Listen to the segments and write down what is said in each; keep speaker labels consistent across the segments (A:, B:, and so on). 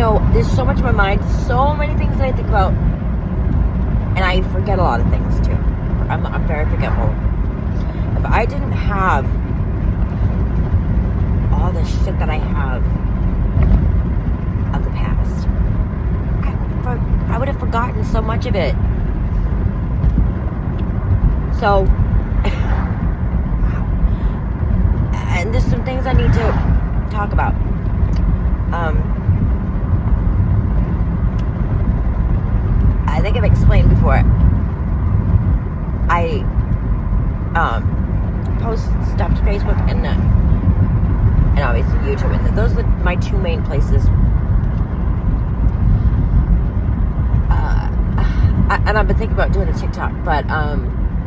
A: know, there's so much in my mind, so many things that I think about, and I forget a lot of things too. I'm very forgetful. If I didn't have all the shit that I have of the past, I would have forgotten so much of it. So, and there's some things I need to talk about. I think I've explained before. I post stuff to Facebook and obviously YouTube, and those are my two main places. And I've been thinking about doing a TikTok, but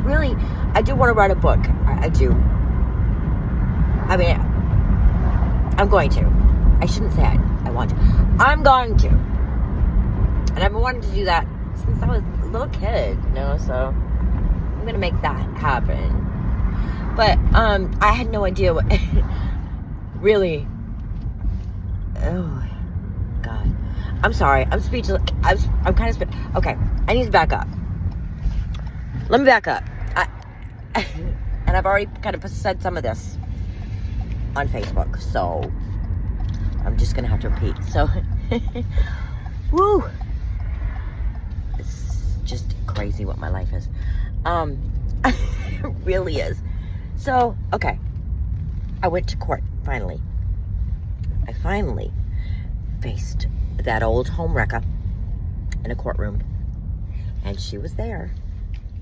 A: really, I do want to write a book. I do. I mean, I'm going to. I shouldn't say I want to. I'm going to. And I've been wanting to do that since I was a little kid, you know, so I'm going to make that happen. But I had no idea what... really... Oh, God. I'm sorry. I'm speechless. I'm kind of... Okay, I need to back up. Let me back up. And I've already kind of said some of this on Facebook, so I'm just going to have to repeat. So, woo! It's just crazy what my life is. It really is. So, okay. I went to court, finally. I finally faced that old homewrecker in a courtroom. And she was there.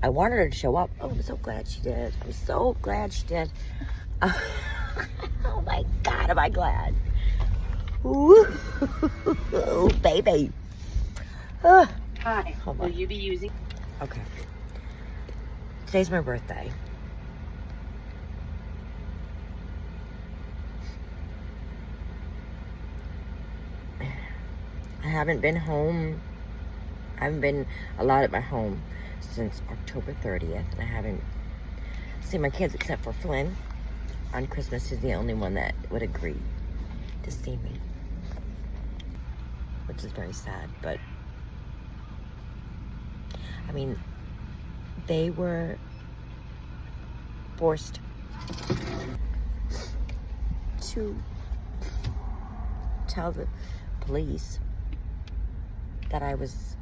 A: I wanted her to show up. Oh, I'm so glad she did. I'm so glad she did. Oh my God, am I glad. Ooh, baby.
B: Hi, will you be using...
A: Okay. Today's my birthday. I haven't been home. I haven't been a lot at my home since October 30th. And I haven't seen my kids except for Flynn. On Christmas, he's the only one that would agree to see me. Which is very sad, but... I mean, they were forced to tell the police that I was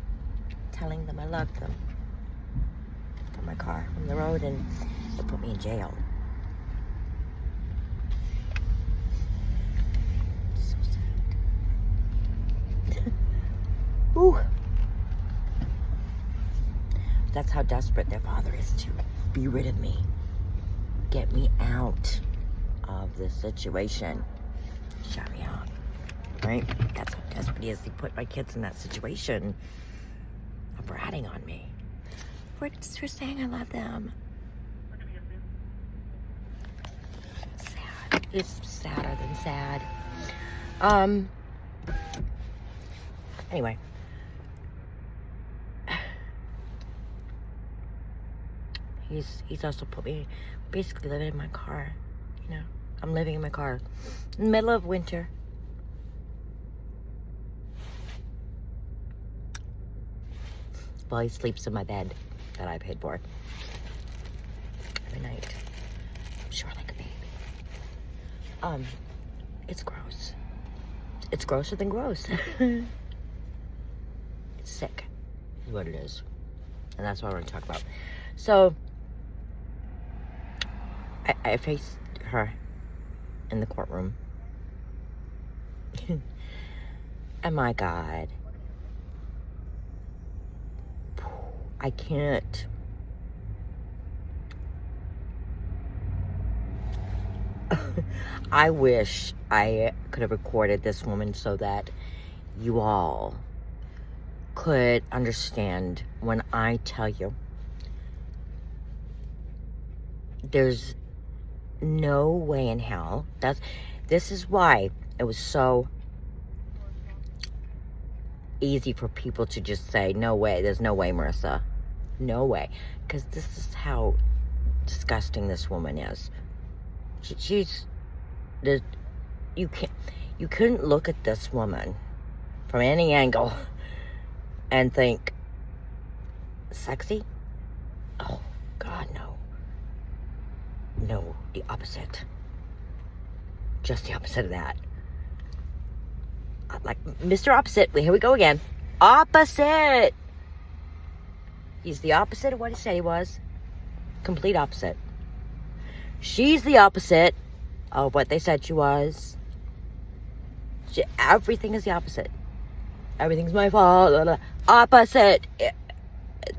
A: telling them I loved them from my car, from the road, and they put me in jail. So sad. Ooh. That's how desperate their father is to be rid of me. Get me out of this situation. Shut me out. Right? That's how desperate he is to put my kids in that situation of ratting on me. For saying I love them. Sad. It's sadder than sad. Anyway. He's also put me basically living in my car. You know, I'm living in my car in the middle of winter. While he sleeps in my bed that I paid for every night. I'm sure like a baby. It's gross. It's grosser than gross. It's sick, is what it is. And that's what I want to talk about. So, I faced her in the courtroom. And my God. I can't. I wish I could have recorded this woman so that you all could understand when I tell you there's no way in hell. This is why it was so easy for people to just say, no way, there's no way, Marissa. No way. Because this is how disgusting this woman is. You couldn't look at this woman from any angle and think, sexy? Oh, God, no. No, the opposite. Just the opposite of that. Like, Mr. Opposite, here we go again. Opposite! He's the opposite of what he said he was. Complete opposite. She's the opposite of what they said she was. Everything is the opposite. Everything's my fault. Blah, blah. Opposite.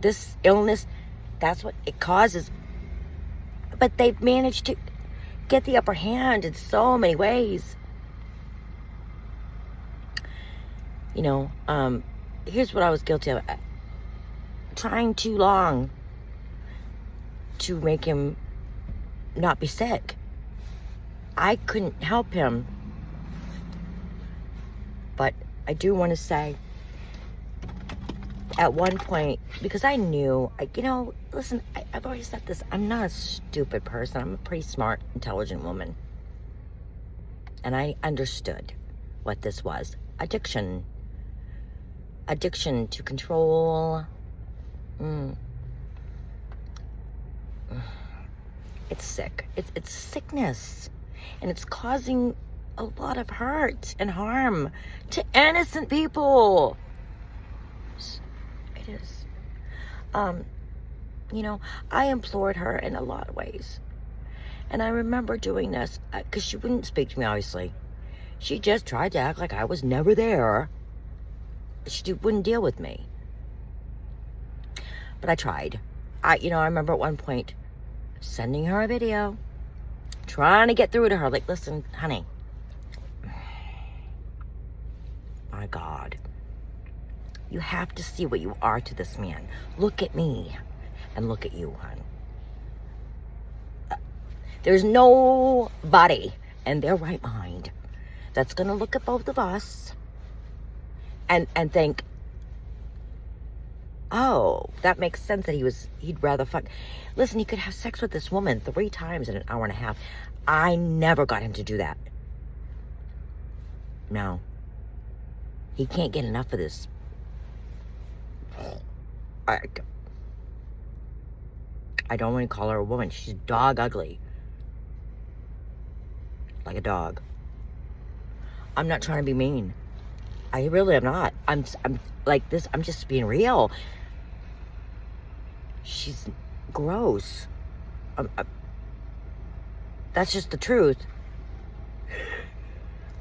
A: This illness, that's what it causes. But they've managed to get the upper hand in so many ways. You know, here's what I was guilty of. Trying too long to make him not be sick. I couldn't help him. But I do want to say, at one point, because I knew, you know, listen, I've always said this, I'm not a stupid person. I'm a pretty smart, intelligent woman. And I understood what this was. Addiction. Addiction to control. It's sick. It's sickness. And it's causing a lot of hurt and harm to innocent people. It is. You know, I implored her in a lot of ways. And I remember doing this because she wouldn't speak to me, obviously. She just tried to act like I was never there. She wouldn't deal with me. But I tried. I remember at one point sending her a video, trying to get through to her. Like, listen, honey. My God. You have to see what you are to this man. Look at me and look at you, hon. There's nobody in their right mind that's going to look at both of us and think, oh, that makes sense that he'd rather fuck. Listen, he could have sex with this woman 3 times in an hour and a half. I never got him to do that. No. He can't get enough of this. I don't want to call her a woman. She's dog ugly. Like a dog. I'm not trying to be mean. I really am not. I'm like this. I'm just being real. She's gross. That's just the truth.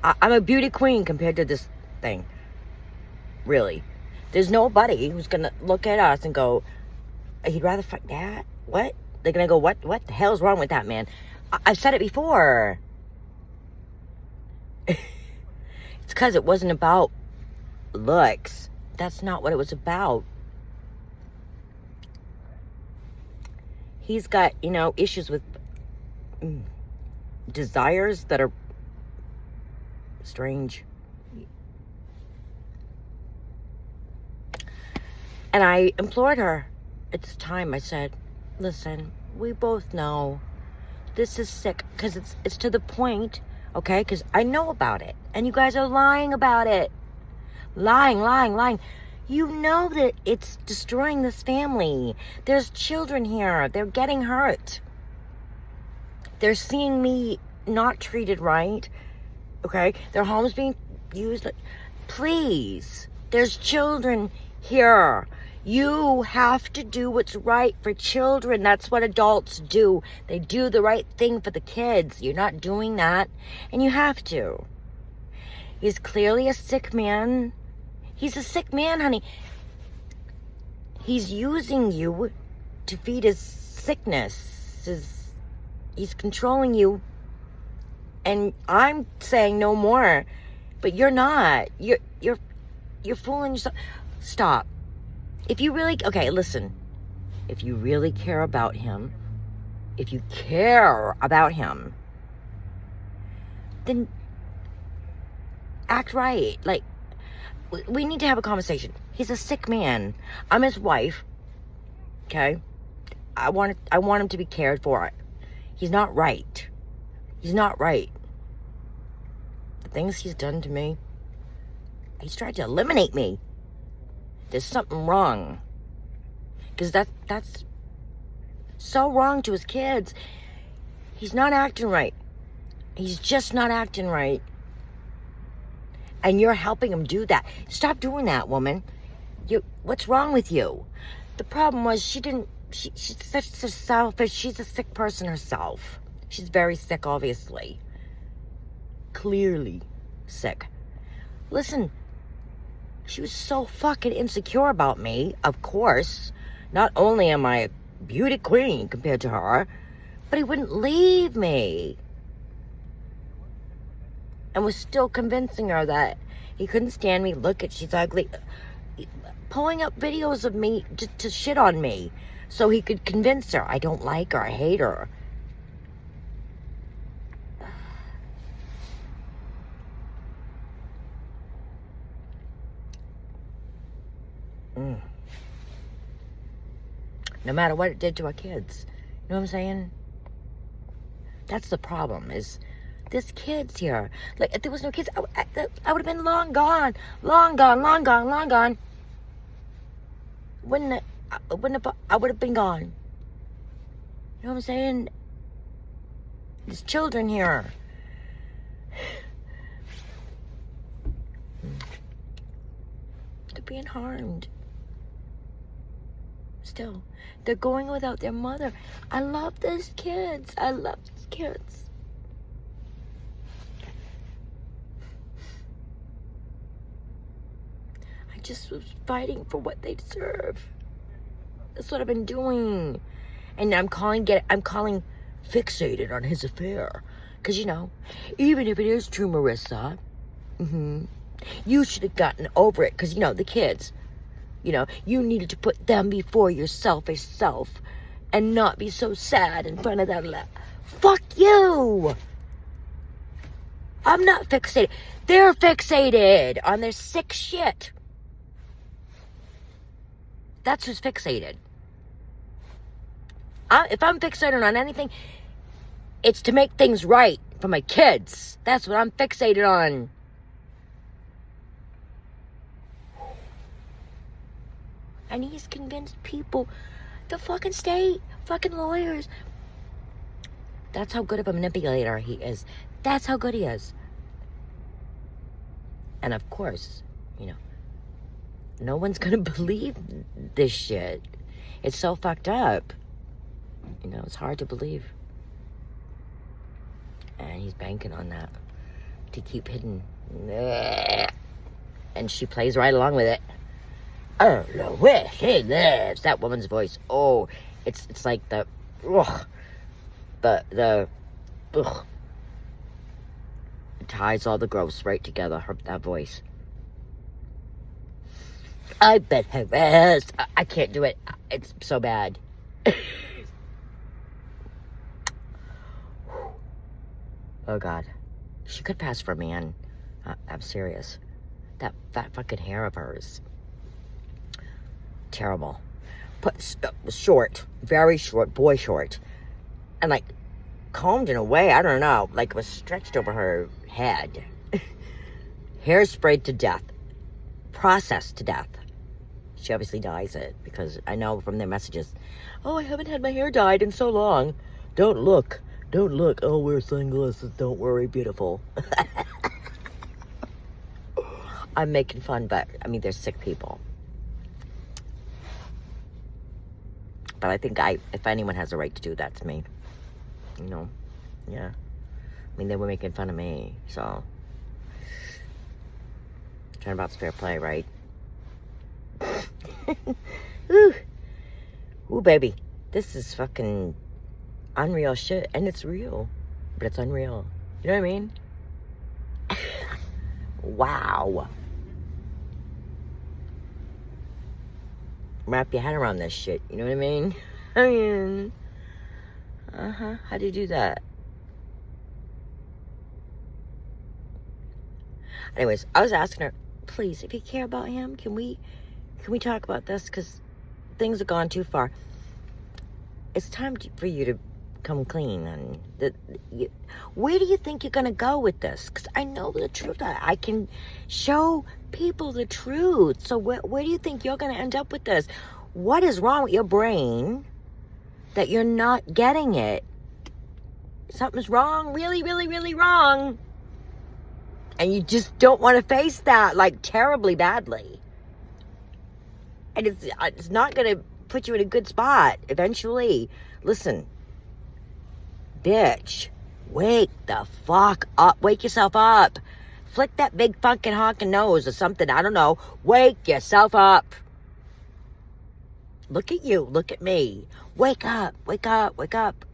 A: I'm a beauty queen compared to this thing. Really. There's nobody who's going to look at us and go, he'd rather fuck that? What? They're going to go, what the hell's wrong with that man? I've said it before. It's because it wasn't about looks. That's not what it was about. He's got, issues with desires that are strange. And I implored her. It's time. I said, listen, we both know this is sick because it's to the point, okay? Because I know about it. And you guys are lying about it. Lying. You know that it's destroying this family. There's children here. They're getting hurt. They're seeing me not treated right, okay? Their home's being used. Please, there's children here. You have to do what's right for children. That's what adults do. They do the right thing for the kids. You're not doing that, and you have to. He's clearly a sick man. He's a sick man, honey. He's using you to feed his sickness. He's controlling you. And I'm saying no more, but you're not. You're fooling yourself. Stop. If you really, okay, listen. If you really care about him, then act right. Like, we need to have a conversation. He's a sick man. I'm his wife. Okay? I want him to be cared for. He's not right. The things he's done to me. He's tried to eliminate me. There's something wrong. Because that's so wrong to his kids. He's not acting right. He's just not acting right. And you're helping him do that. Stop doing that, woman. What's wrong with you? The problem was she's such a selfish, she's a sick person herself. She's very sick, obviously. Clearly sick. Listen, she was so fucking insecure about me, of course. Not only am I a beauty queen compared to her, but he wouldn't leave me. And was still convincing her that he couldn't stand me. Look at, she's ugly. Pulling up videos of me to shit on me so he could convince her I don't like her, I hate her. No matter what it did to our kids. You know what I'm saying? That's the problem, is there's kids here. Like, if there was no kids, I would have been long gone. Long gone, long gone, long gone. I would have been gone. You know what I'm saying? There's children here. They're being harmed. Still, they're going without their mother. I love these kids. I love these kids. I just was fighting for what they deserve. That's what I've been doing. And I'm calling fixated on his affair. Because, you know, even if it is true, Marissa, you should have gotten over it. Because, you know, the kids, you know, you needed to put them before your selfish self and not be so sad in front of that. Fuck you! I'm not fixated. They're fixated on their sick shit. That's who's fixated. If I'm fixated on anything, it's to make things right for my kids. That's what I'm fixated on. And he's convinced people, the fucking state, fucking lawyers. That's how good of a manipulator he is. That's how good he is. And of course, you know, no one's gonna believe this shit. It's so fucked up. You know, it's hard to believe. And he's banking on that to keep hidden. And she plays right along with it. I don't know where she lives. That woman's voice. Oh, it's like the it ties all the gross right together. That voice. I've been harassed. I can't do it. It's so bad. Oh God, she could pass for a man. I'm serious. That fat fucking hair of hers. Terrible. Short, very short, boy short, and like combed in a way, I don't know, like it was stretched over her head. Hair sprayed to death, processed to death. She obviously dyes it because I know from their messages, oh, I haven't had my hair dyed in so long. Don't look. I'll wear sunglasses. Don't worry, beautiful. I'm making fun, but I mean, they're sick people. But I think if anyone has a right to do that, it's me. You know? Yeah. I mean, they were making fun of me, so. Turnabout's fair play, right? Ooh, baby. This is fucking unreal shit. And it's real. But it's unreal. You know what I mean? Wow. Wrap your head around this shit. You know what I mean? I mean, how do you do that? Anyways, I was asking her, please, if you care about him, can we talk about this? Because things have gone too far. It's time for you to come clean. And where do you think you're going to go with this? Because I know the truth. I can show people the truth. So where do you think you're going to end up with this? What is wrong with your brain that you're not getting it? Something's wrong, really, really, really wrong. And you just don't want to face that, like, terribly badly. And it's not going to put you in a good spot eventually. Listen, bitch, wake the fuck up. Wake yourself up. Flick that big fucking honking nose or something. I don't know. Wake yourself up. Look at you. Look at me. Wake up. Wake up. Wake up.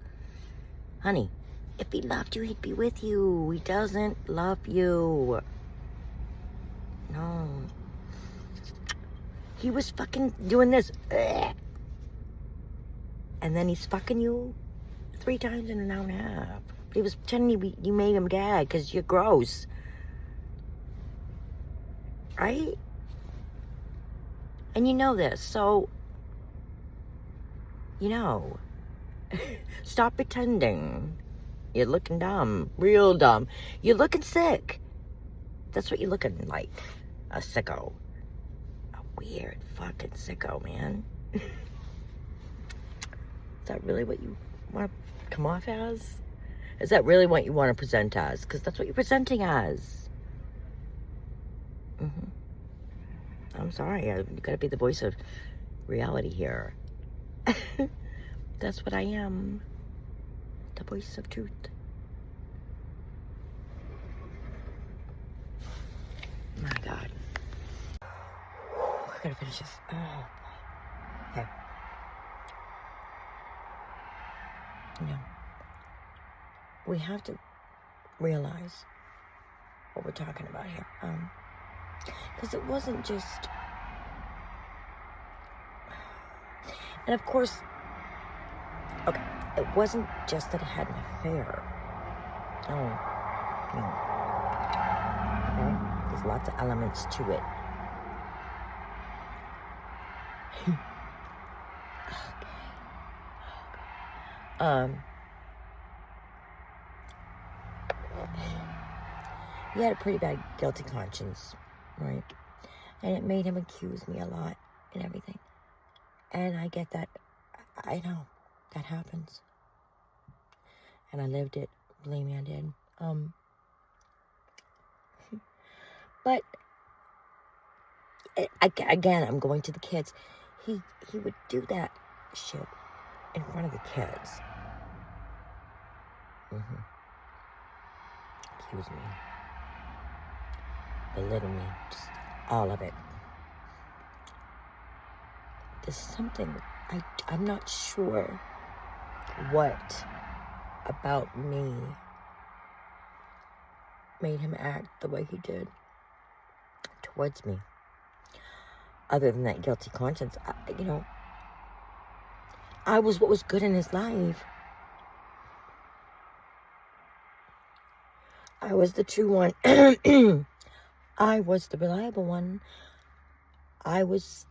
A: Honey, if he loved you, he'd be with you. He doesn't love you. No. He was fucking doing this. And then he's fucking you 3 times in an hour and a half. He was pretending you made him gag because you're gross. Right? And you know this, so, you know, stop pretending. You're looking dumb, real dumb. You're looking sick. That's what you're looking like, a sicko. A weird fucking sicko, man. Is that really what you want to come off as? Is that really what you want to present as? Because that's what you're presenting as. I'm sorry, you gotta be the voice of reality here. That's what I am. The voice of truth. My God. I gotta finish this. Oh. Okay. You know, we have to realize what we're talking about here. Because it wasn't just... And of course, okay, it wasn't just that he had an affair. Oh, no. Okay? There's lots of elements to it. He had a pretty bad guilty conscience, right? And it made him accuse me a lot and everything. And I get that. I know that happens. And I lived it. Believe me, I did. But again, I'm going to the kids. He would do that shit in front of the kids. Accuse me. Belittle me. Just all of it. There's something, I'm not sure what about me made him act the way he did towards me. Other than that guilty conscience, I was what was good in his life. I was the true one. I was the reliable one. I was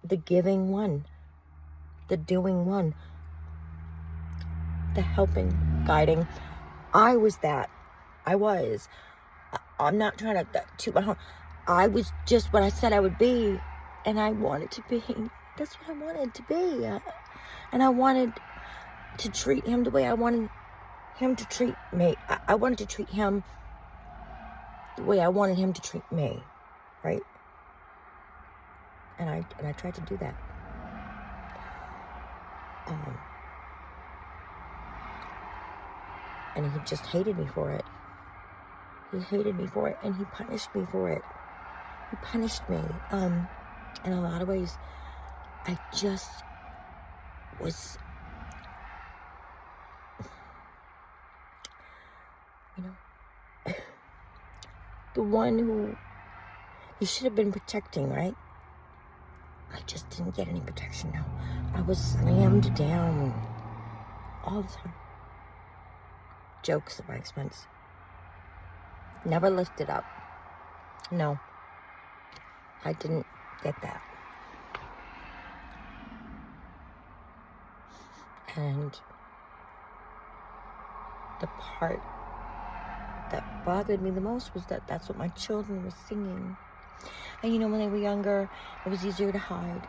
A: the giving one, the doing one, the helping, guiding. I was that. I was. I'm not trying to toot my horn. I was just what I said I would be, and I wanted to be. That's what I wanted to be. And I wanted to treat him the way I wanted him to treat me. I wanted to treat him the way I wanted him to treat me, right? And I tried to do that. And he just hated me for it. He hated me for it, and he punished me for it. He punished me. In a lot of ways, I just was, the one who he should have been protecting, right? I just didn't get any protection now. I was slammed down all the time. Jokes at my expense. Never lifted up. No. I didn't get that. And the part that bothered me the most was that that's what my children were singing. And you know, when they were younger, it was easier to hide.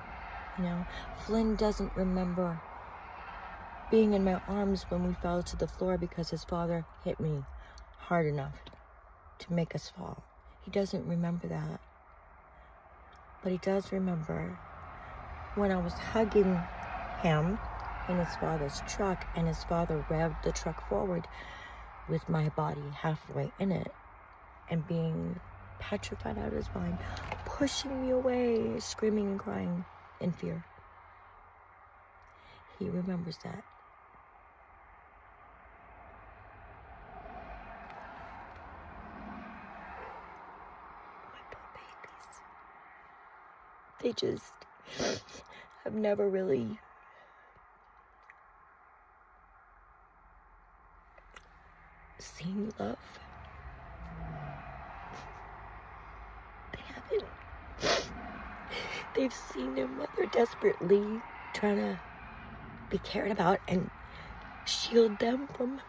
A: You know, Flynn doesn't remember being in my arms when we fell to the floor because his father hit me hard enough to make us fall. He doesn't remember that. But he does remember when I was hugging him in his father's truck, and his father revved the truck forward with my body halfway in it and being petrified out of his mind, pushing me away, screaming and crying in fear. He remembers that. My poor babies. They just have never really seen love. They haven't. They've seen their mother desperately trying to be cared about and shield them from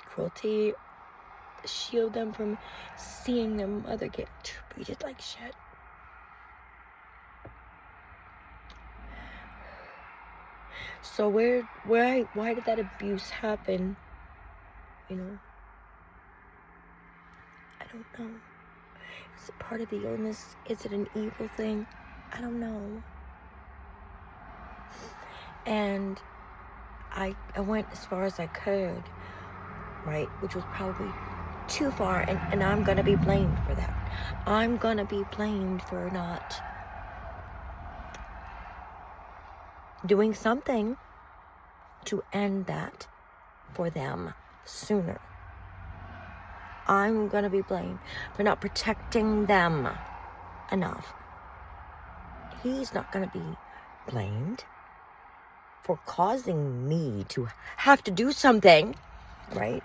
A: cruelty, shield them from seeing their mother get treated like shit. So why did that abuse happen? You know? I don't know. Is it part of the illness? Is it an evil thing? I don't know. And I went as far as I could, right? Which was probably too far, and I'm gonna be blamed for that. I'm gonna be blamed for not doing something to end that for them sooner. I'm gonna be blamed for not protecting them enough. He's not gonna be blamed for causing me to have to do something, right?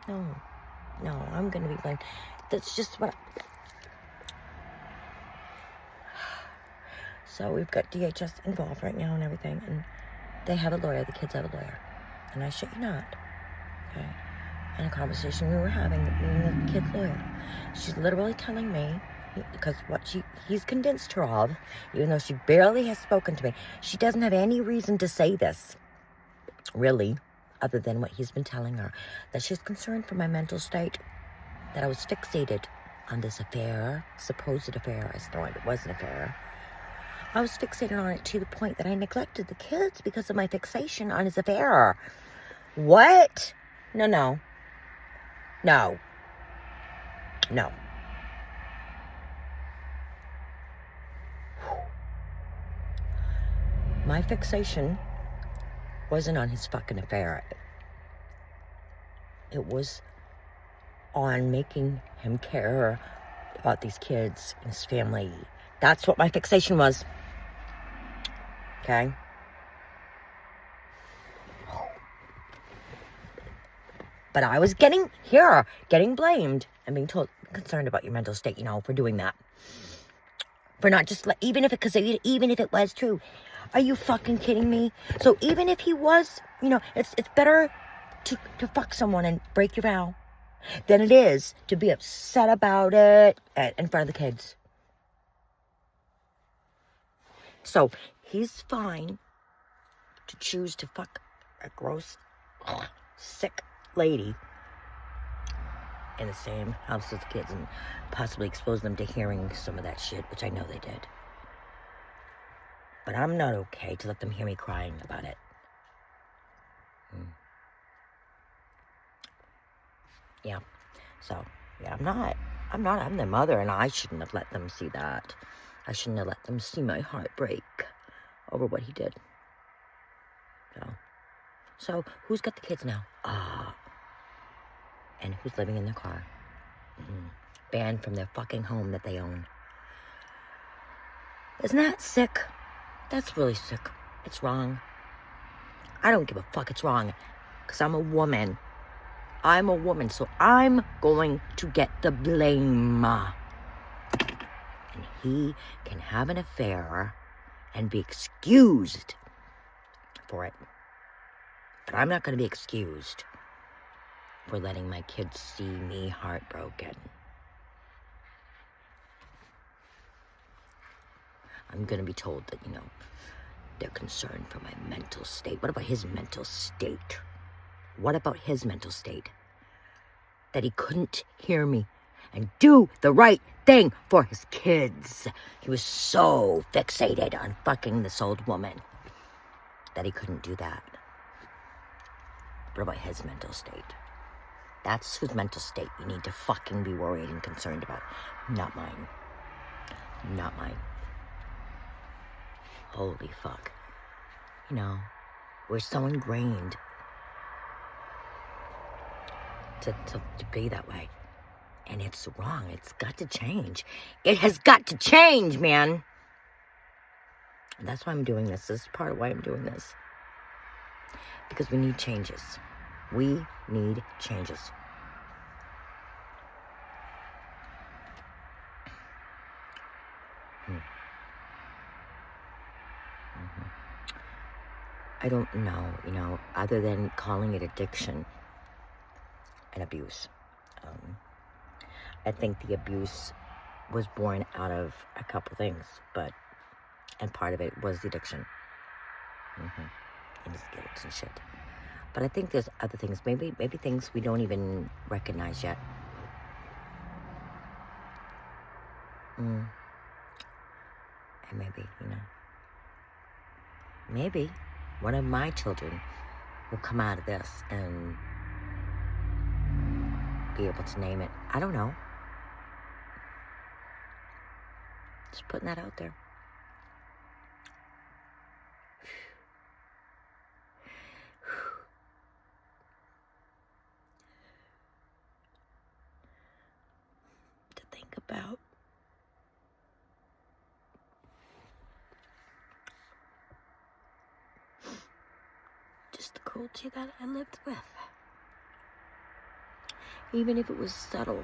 A: No, I'm gonna be blamed. That's just what. So we've got DHS involved right now and everything, and they have a lawyer, the kids have a lawyer, and I shit you not, okay? In a conversation we were having, me and the kid's lawyer, she's literally telling me, because what he's convinced her of, even though she barely has spoken to me, she doesn't have any reason to say this, really, other than what he's been telling her, that she's concerned for my mental state, that I was fixated on this affair, supposed affair. I still know it was an affair. I was fixated on it to the point that I neglected the kids because of my fixation on his affair. What? No. My fixation wasn't on his fucking affair. It was on making him care about these kids and his family. That's what my fixation was. Okay? But I was getting blamed and being told, concerned about your mental state, for doing that. For not just, even if it was true. Are you fucking kidding me? So even if he was, it's better to fuck someone and break your vow than it is to be upset about it in front of the kids. So he's fine to choose to fuck a gross, sick lady in the same house as the kids and possibly expose them to hearing some of that shit, which I know they did. But I'm not okay to let them hear me crying about it. Yeah. So, yeah, I'm their mother, and I shouldn't have let them see that. I shouldn't have let them see my heart break over what he did. So who's got the kids now? And who's living in their car? Banned from their fucking home that they own. Isn't that sick? That's really sick. It's wrong. I don't give a fuck, it's wrong. Because I'm a woman. So I'm going to get the blame. And he can have an affair and be excused for it. But I'm not going to be excused for letting my kids see me heartbroken. I'm going to be told that, you know, they're concerned for my mental state. What about his mental state? What about his mental state? That he couldn't hear me and do the right thing for his kids. He was so fixated on fucking this old woman that he couldn't do that. What about his mental state? That's whose mental state you need to fucking be worried and concerned about. Not mine. Not mine. Holy fuck. You know, we're so ingrained to be that way. And it's wrong. It's got to change. It has got to change, man. And that's why I'm doing this. This is part of why I'm doing this. Because we need changes. We need changes. I don't know, you know, other than calling it addiction and abuse. I think the abuse was born out of a couple things, and part of it was the addiction. And his guilt and shit. But I think there's other things, maybe things we don't even recognize yet. And maybe, you know, maybe one of my children will come out of this and be able to name it. I don't know. Just putting that out there. To think about. Just the cruelty that I lived with. Even if it was subtle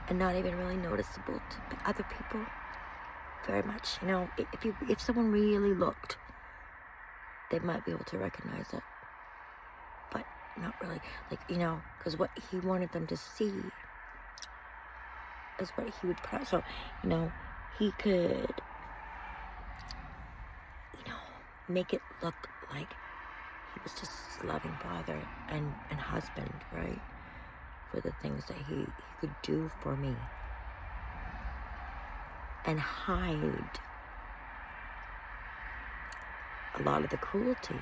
A: and not even really noticeable to other people very much. You know, if someone really looked, they might be able to recognize it. But not really. Like, you know, because what he wanted them to see is what he would put. So, you know, he could, you know, make it look like he was just a loving father and husband, right? For the things that he could do for me. And hide a lot of the cruelty.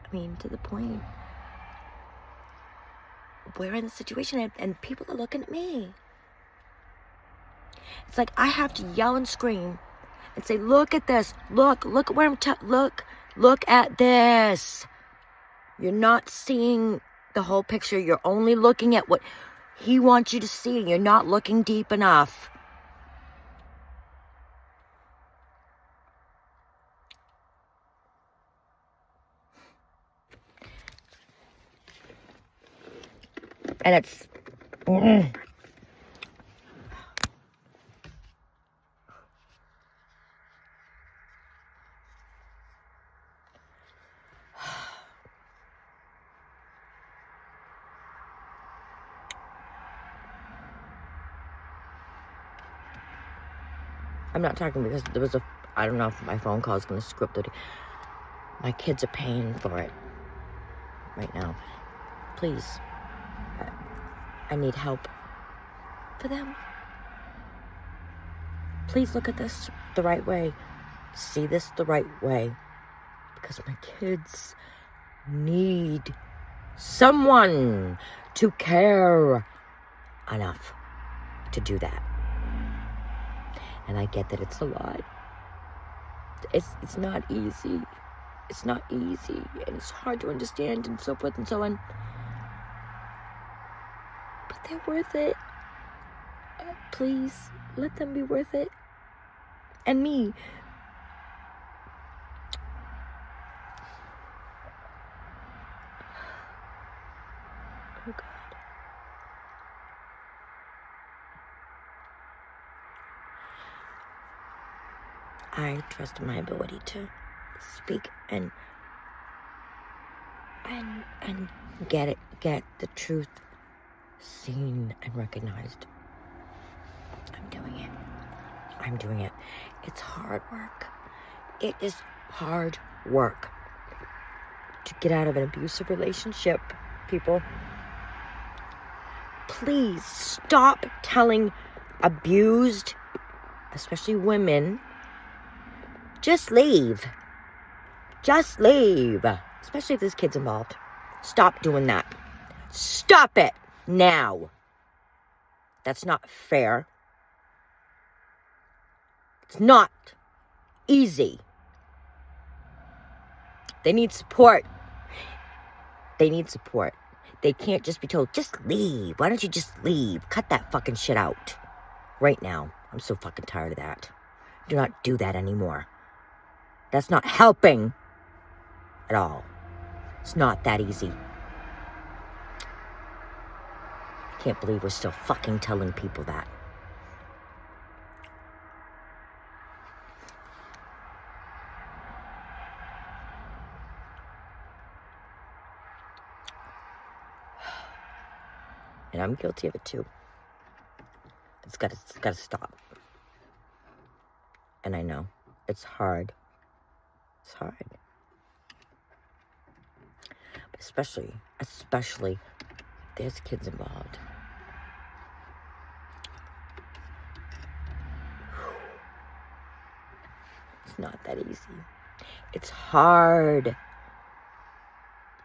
A: I mean, to the point we're in the situation and people are looking at me. It's like I have to yell and scream and say, look at this. Look at where look at this. You're not seeing the whole picture. You're only looking at what he wants you to see. You're not looking deep enough. And it's... I'm not talking because there was I don't know if my phone call is going to script it. My kids are paying for it right now. Please. I need help for them. Please look at this the right way. See this the right way. Because my kids need someone to care enough to do that. And I get that it's a lot. It's not easy. It's not easy. And it's hard to understand and so forth and so on. But they're worth it. Please, let them be worth it. And me. Oh, God. I trust my ability to speak and get the truth seen and recognized. I'm doing it. It's hard work. It is hard work to get out of an abusive relationship, people. Please stop telling abused, especially women, just leave. Just leave. Especially if there's kids involved. Stop doing that. Stop it now. That's not fair. It's not easy. They need support. They need support. They can't just be told, just leave. Why don't you just leave? Cut that fucking shit out. Right now. I'm so fucking tired of that. Do not do that anymore. That's not helping at all. It's not that easy. I can't believe we're still fucking telling people that. And I'm guilty of it too. It's gotta stop. And I know. It's hard. It's hard. But especially, there's kids involved. It's not that easy. It's hard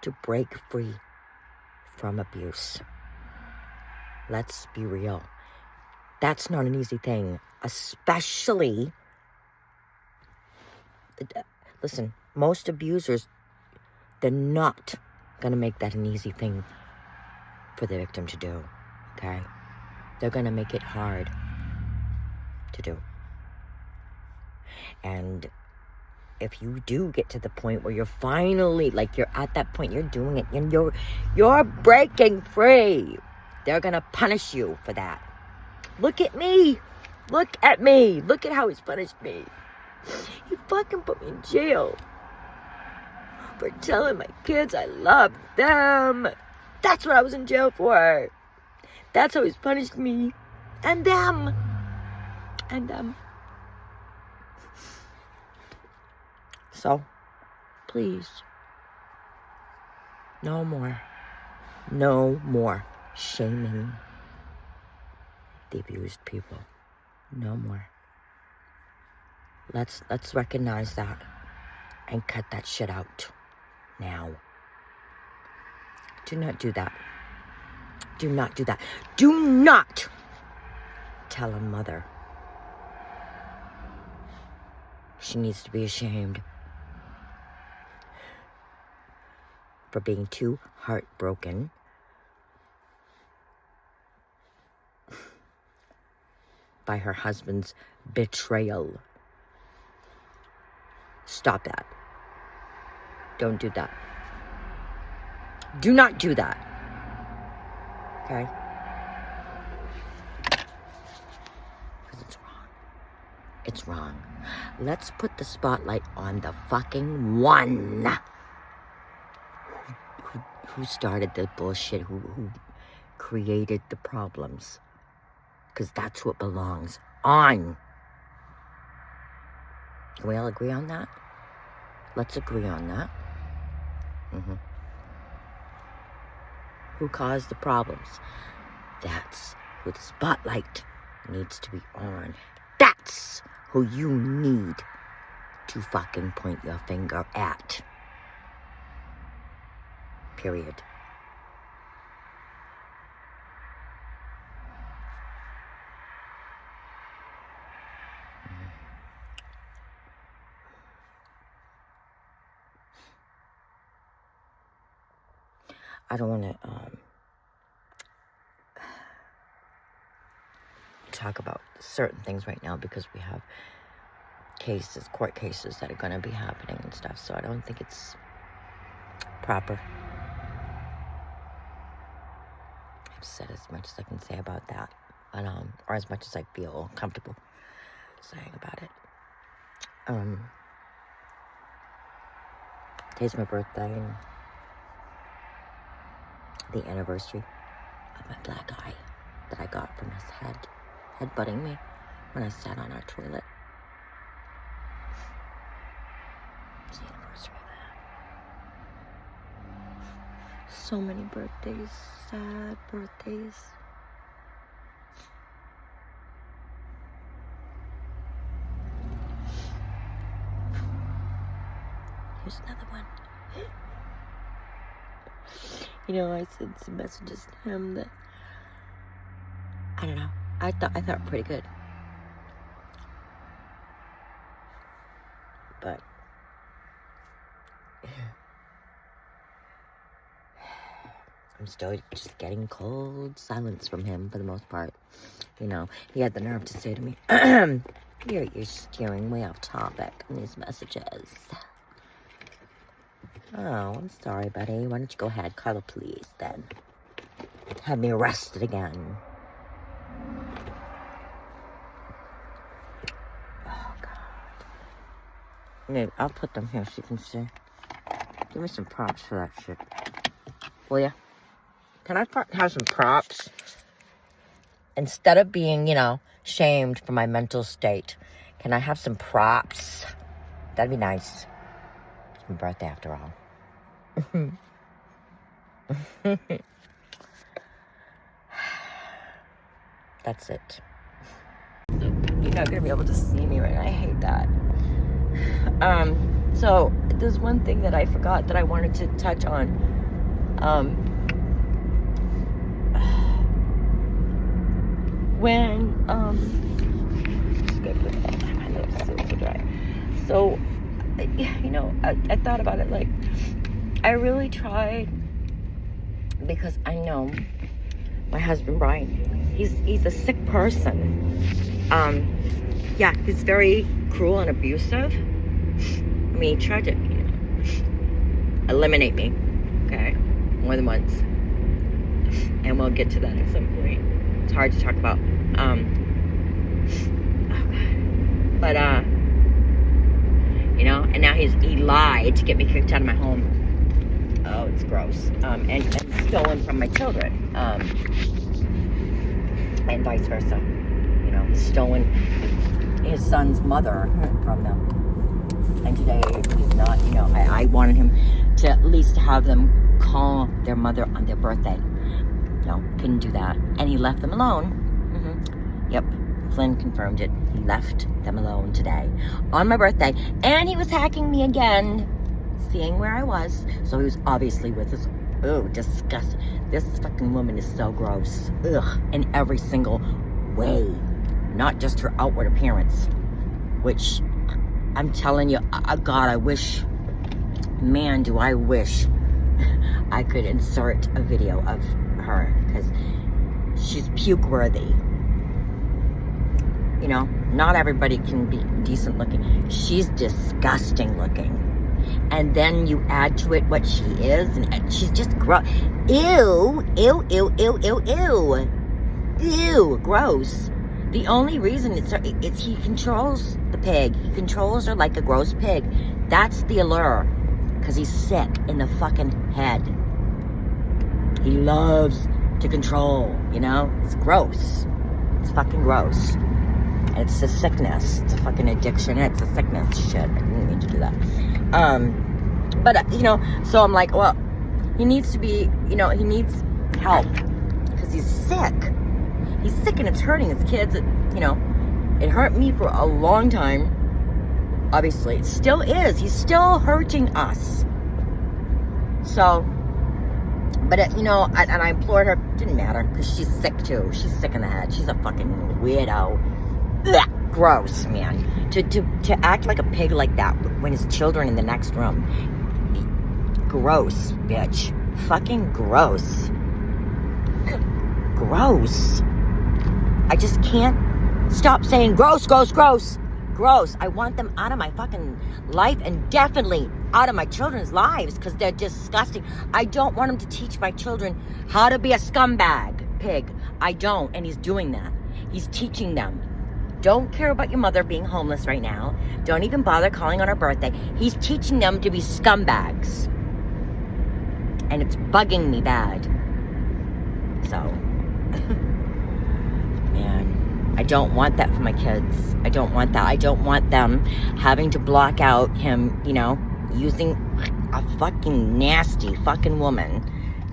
A: to break free from abuse. Let's be real. That's not an easy thing. Especially, listen, most abusers, they're not going to make that an easy thing for the victim to do, okay? They're going to make it hard to do. And if you do get to the point where you're finally, like you're at that point, you're doing it, and you're breaking free, they're going to punish you for that. Look at me. Look at me. Look at how he's punished me. He fucking put me in jail for telling my kids I love them. That's what I was in jail for. That's how he's punished me. And them. And them. So, please. No more. No more shaming the abused people. No more. Let's recognize that and cut that shit out now. Do not do that. Do not do that. Do not tell a mother she needs to be ashamed for being too heartbroken by her husband's betrayal. Stop that. Don't do that. Do not do that. Okay? Because it's wrong. It's wrong. Let's put the spotlight on the fucking one who started the bullshit, who created the problems. Because that's what belongs on. Can we all agree on that? Let's agree on that. Mm-hmm. Who caused the problems? That's who the spotlight needs to be on. That's who you need to fucking point your finger at. Period. I don't want to talk about certain things right now because we have court cases that are going to be happening and stuff, so I don't think it's proper. I've said as much as I can say about that, but, or as much as I feel comfortable saying about it. Today's my birthday, and the anniversary of my black eye that I got from his headbutting me when I sat on our toilet. It's the anniversary of that. So many birthdays, sad birthdays. Here's another one. You know, I sent some messages to him that, I don't know, I thought pretty good. But I'm still just getting cold silence from him for the most part. You know, he had the nerve to say to me, you're steering way off topic in these messages. Oh, I'm sorry, buddy. Why don't you go ahead, call the police then? Have me arrested again. Oh, God. Maybe I'll put them here so you can see. Give me some props for that shit. Will ya? Can I have some props? Instead of being, you know, shamed for my mental state, can I have some props? That'd be nice. It's my birthday after all. That's it. You're not gonna be able to see me right now. I hate that. So there's one thing that I forgot that I wanted to touch on. When my lips are so dry. So, you know, I thought about it, like, I really tried, because I know my husband Brian, he's a sick person. Yeah, he's very cruel and abusive. I mean, he tried to, you know, eliminate me, okay, more than once, and we'll get to that at some point. It's hard to talk about. But you know, and now he lied to get me kicked out of my home. Oh, it's gross. And stolen from my children. And vice versa. You know, he's stolen his son's mother from them. And today he's not, you know, I wanted him to at least have them call their mother on their birthday. No, couldn't do that. And he left them alone. Yep, Flynn confirmed it. He left them alone today on my birthday. And he was hacking me again, seeing where I was. So he was obviously with us. Oh, disgusting. This fucking woman is so gross. Ugh, in every single way. Not just her outward appearance. Which, I'm telling you, God, I wish, man, do I wish I could insert a video of her. Because she's puke-worthy. You know, not everybody can be decent looking. She's disgusting looking. And then you add to it what she is, and she's just gross. Ew, ew, ew, ew, ew, ew. Ew, gross. The only reason it's he controls the pig. He controls her like a gross pig. That's the allure. Because he's sick in the fucking head. He loves to control, you know? It's gross. It's fucking gross. It's a sickness. It's a fucking addiction. It's a sickness. Shit. I didn't mean to do that. But, you know, so I'm like, well, he needs to be, you know, he needs help. Because he's sick. He's sick and it's hurting his kids. You know, it hurt me for a long time. Obviously. It still is. He's still hurting us. So, but, you know, and I implored her. Didn't matter. Because she's sick, too. She's sick in the head. She's a fucking weirdo. Ugh, gross, man. To act like a pig like that when his children in the next room. Gross, bitch. Fucking gross. Gross. I just can't stop saying gross, gross, gross. Gross. I want them out of my fucking life and definitely out of my children's lives because they're disgusting. I don't want him to teach my children how to be a scumbag pig. I don't, and he's doing that. He's teaching them. don't care about your mother being homeless right now. Don't even bother calling on her birthday. He's teaching them to be scumbags. And it's bugging me bad. So, man, I don't want that for my kids. I don't want that. I don't want them having to block out him, you know, using a fucking nasty fucking woman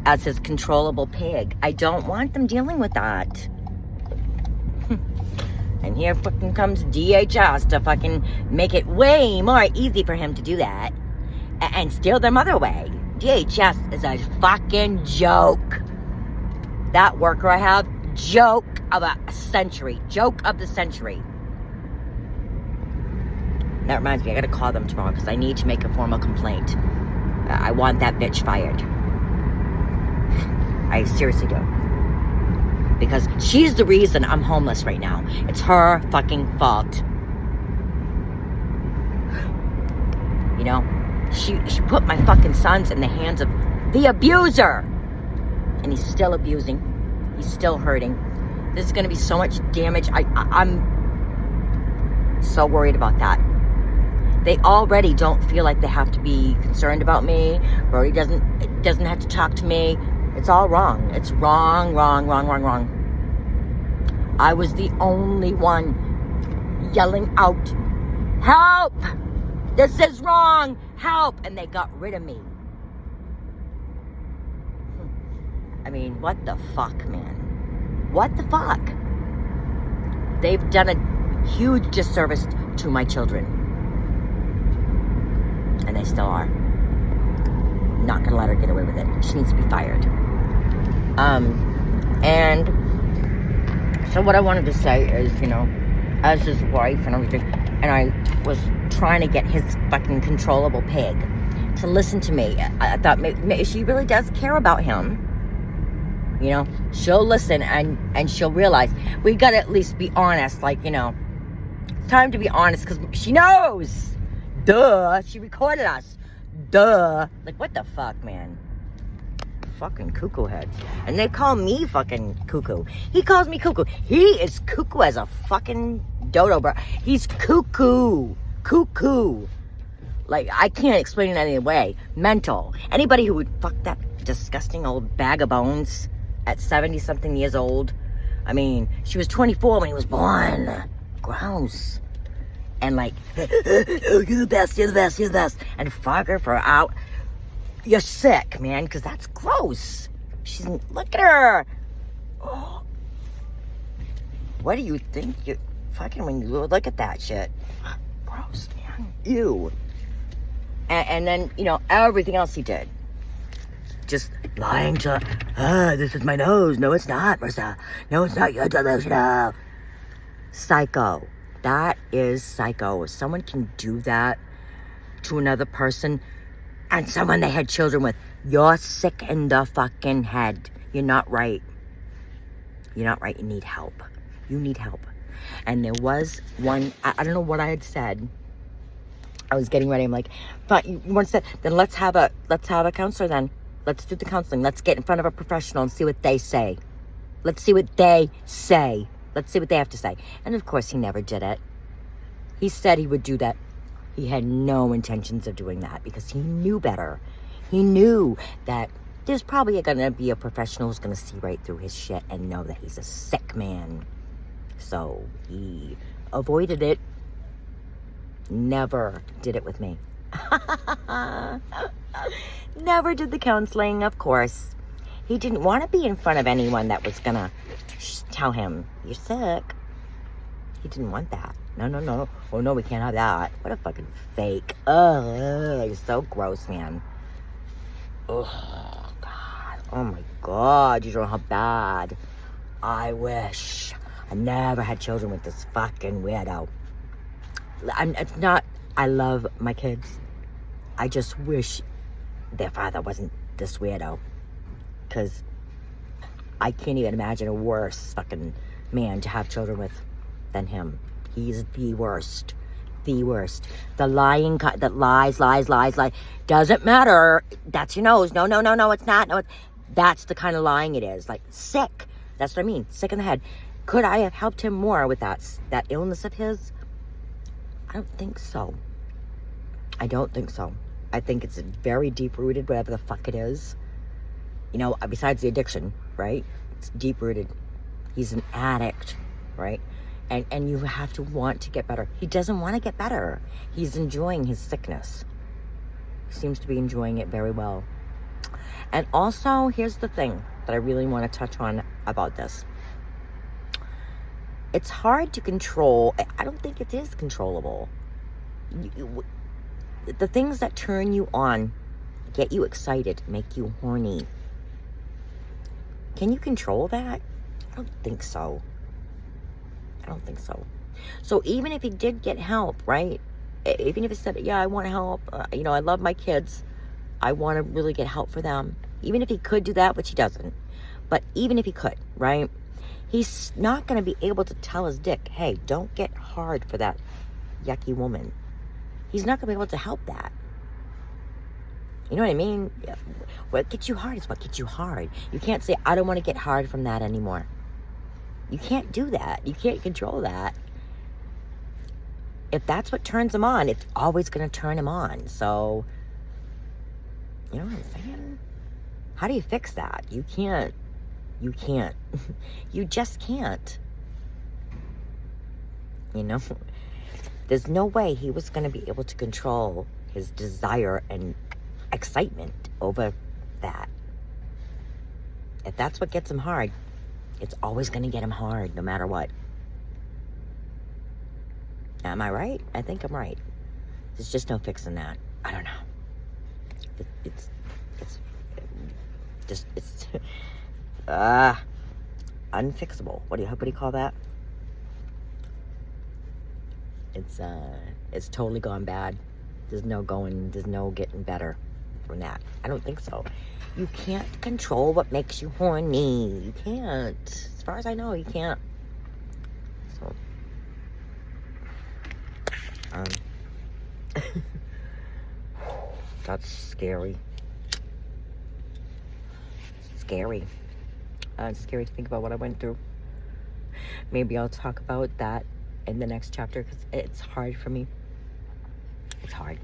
A: as his controllable pig. I don't want them dealing with that. And here fucking comes DHS to fucking make it way more easy for him to do that and steal their mother away. DHS is a fucking joke. That worker I have, joke of a century. Joke of the century. That reminds me, I gotta call them tomorrow because I need to make a formal complaint. I want that bitch fired. I seriously do. Because she's the reason I'm homeless right now. It's her fucking fault. You know, she put my fucking sons in the hands of the abuser. And he's still abusing. He's still hurting. There's going to be so much damage. I'm so worried about that. They already don't feel like they have to be concerned about me. Brody doesn't have to talk to me. It's all wrong. It's wrong. I was the only one yelling out, help! This is wrong! Help! And they got rid of me. I mean, what the fuck, man? What the fuck? They've done a huge disservice to my children. And they still are. Not gonna let her get away with it. She needs to be fired. And so what I wanted to say is, you know, as his wife and everything, and I was trying to get his fucking controllable pig to listen to me. I thought maybe she really does care about him. You know, she'll listen and she'll realize we gotta at least be honest. Like, you know, it's time to be honest because she knows. Duh. She recorded us. Duh. Like, what the fuck, man? Fucking cuckoo heads. And they call me fucking cuckoo. He calls me cuckoo. He is cuckoo as a fucking dodo, bro. He's cuckoo. Cuckoo. Like, I can't explain it any other way. Mental. Anybody who would fuck that disgusting old bag of bones at 70-something years old. I mean, she was 24 when he was born. Gross. And like, oh, you're the best, you're the best, you're the best. And fuck her for out. You're sick, man, because that's gross. She's, look at her. Oh. What do you think you fucking when you look at that shit? Gross, man. Ew. And then, you know, everything else he did. Just lying to, this is my nose. No, it's not, Marissa. No, it's not. You're delusional. Psycho. That is psycho. If someone can do that to another person and someone they had children with, you're sick in the fucking head. You're not right. You're not right. You need help. You need help. And there was one, I don't know what I had said. I was getting ready. I'm like, fine, you want to say, then let's have a counselor then. Let's do the counseling. Let's get in front of a professional and see what they say. Let's see what they say. Let's see what they have to say. And of course, he never did it. He said he would do that. He had no intentions of doing that because he knew better. He knew that there's probably going to be a professional who's going to see right through his shit and know that he's a sick man. So he avoided it. Never did it with me. Never did the counseling, of course. He didn't want to be in front of anyone that was going to tell him, you're sick. He didn't want that. No. Oh, no, we can't have that. What a fucking fake. Ugh, you're so gross, man. Oh, God. Oh, my God. You don't know how bad. I wish I never had children with this fucking weirdo. It's not, I love my kids. I just wish their father wasn't this weirdo. Because I can't even imagine a worse fucking man to have children with than him. He's the worst. The worst. The lying, that lies. Doesn't matter. That's your nose. No, it's not. No, that's the kind of lying it is. Like, sick. That's what I mean. Sick in the head. Could I have helped him more with that illness of his? I don't think so. I don't think so. I think it's very deep-rooted, whatever the fuck it is. You know, besides the addiction, right? It's deep-rooted. He's an addict, right? And you have to want to get better. He doesn't want to get better. He's enjoying his sickness. He seems to be enjoying it very well. And also, here's the thing that I really want to touch on about this. It's hard to control. I don't think it is controllable. The things that turn you on, get you excited, make you horny. Can you control that? I don't think so. I don't think so. So even if he did get help, right? Even if he said, yeah, I want help. You know, I love my kids. I want to really get help for them. Even if he could do that, which he doesn't. But even if he could, right? He's not going to be able to tell his dick, hey, don't get hard for that yucky woman. He's not going to be able to help that. You know what I mean? What gets you hard is what gets you hard. You can't say, I don't want to get hard from that anymore. You can't do that. You can't control that. If that's what turns him on, it's always going to turn him on. So, you know what I'm saying? How do you fix that? You can't. You can't. You just can't. You know? There's no way he was going to be able to control his desire and excitement over that. If that's what gets him hard, it's always going to get him hard, no matter what. Am I right? I think I'm right. There's just no fixing that. I don't know. It's unfixable. What do you call that? It's totally gone bad. There's no getting better from that. I don't think so. You can't control what makes you horny. You can't. As far as I know, you can't. So, that's scary. Scary. It's scary to think about what I went through. Maybe I'll talk about that in the next chapter because it's hard for me. It's hard.